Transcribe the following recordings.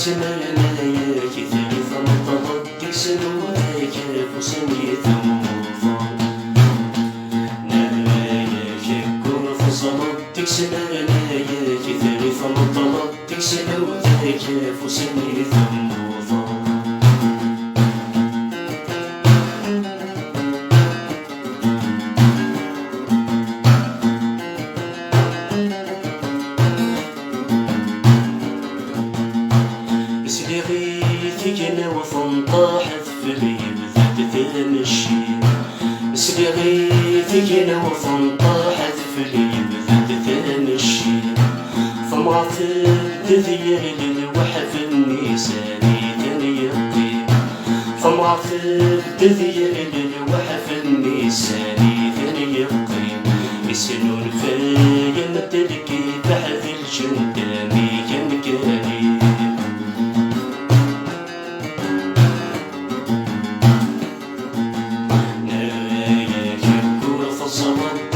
سماياك ثالث مطلب تكسلوذاك فسني ثموفا نراياك كون فصلت تكسماياك ثالث مطلب تكسلوذاك فسني ثموفا سليغيثي وفن طاحت في اليبذات تمشي سليغيثي وفن طاحت في اليبذات تمشي فمعثر تذيل الوحف النساني تنيقي فمعثر تذيل الوحف النساني تنيقي يسنون فايم تلقي بحث الجندامي كمكاني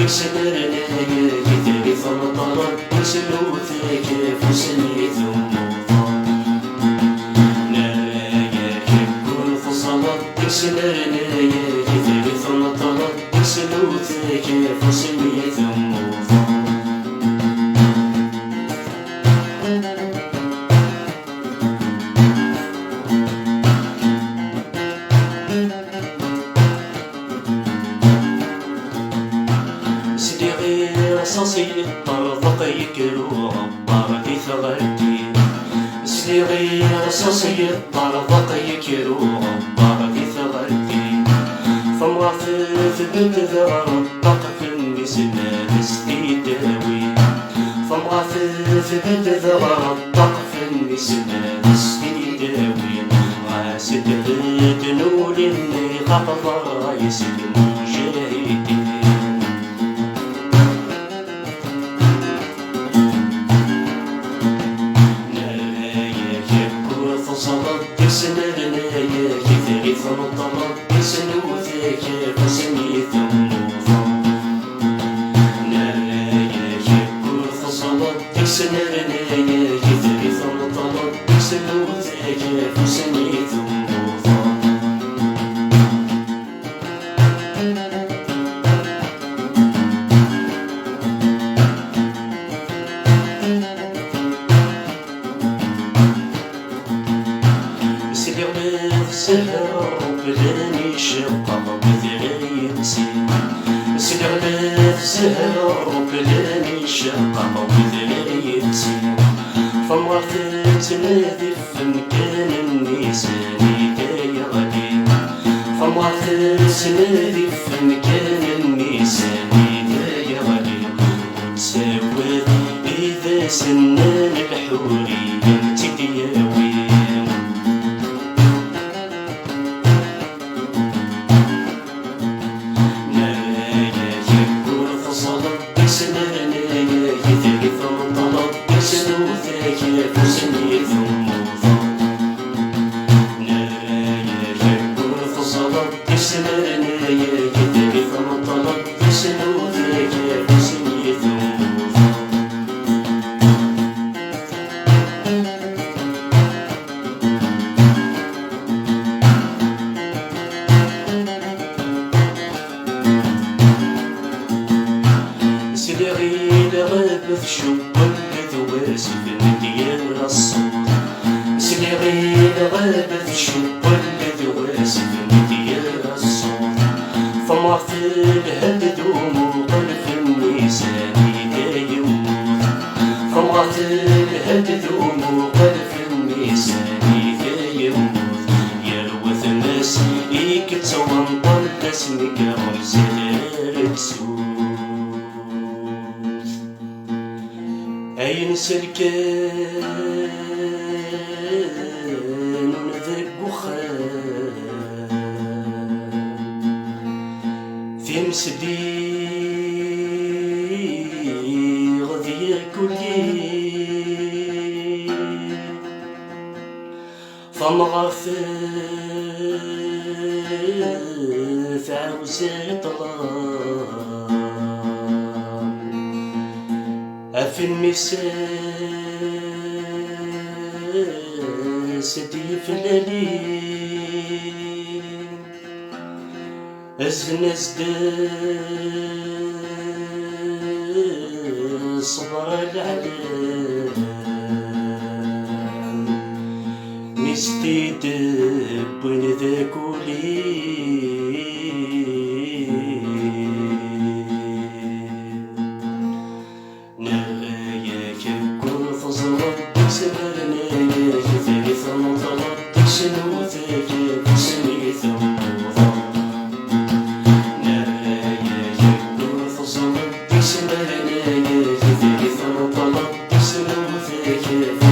سمرناياك ثالث مطلب تكسلوذاك فسني ثموفا نراياك كون فصلت تكسمرناياك ثالث مطلب تكسلوذاك فسني ثموفا رصاصي الطرفق يكرو غبار في ثغرتي سليغي رصاصي الطرفق يكرو غبار في ثغرتي فمغفف بنتذر الطق في النسنا بستيداوي فمغفف بنتذر الطق في النسنا بستيداوي غاسد غدنول اللي خفض رايس المجاهدين سمرناياك ثالث مطلب تكسلوذاك فسني ثموفا نراياك كون فصلت تكسمرناياك ثالث مطلب تكسلوذاك فسني ثموفا سهر بلاني شقق بذراي مسين سلغلاف سهر بلاني شقق بذراي مسين فمغفت تنادي في مكان النساني كاي غادي فمغفت تنادي في مكان النساني كاي غادي ونساوي إذا سنان الحورية متدياوي سمرناياك ثالث مطلب تكسلوذاك فسني ثموفا نراياك كون فصلت سمرناياك ثالث مطلب تكسلوذاك فسني ثموفا سليغي لغابث شوال ذواسف ديال الصوت سليغي لغابث شوال ذواسف ديال الصوت فمعثل هددوم قلب النساني دا يموت فمعثل هددوم قلب النساني دا يموت يروث الناس يكتوان طلت اسمك غرزة تسوت أين سلكان ذاك وخان في مسدي غذي كل غمغفف عاوزة طلال أفي المساس ديفلالين أزنز صبر العلام مستيدب وين ذاك نغاياك كل فزرت سمرناياك ثالث نظرت شنو ذاك سميت وضع نغاياك كل فزرت سمرناياك ثالث نظرت شنو ذاك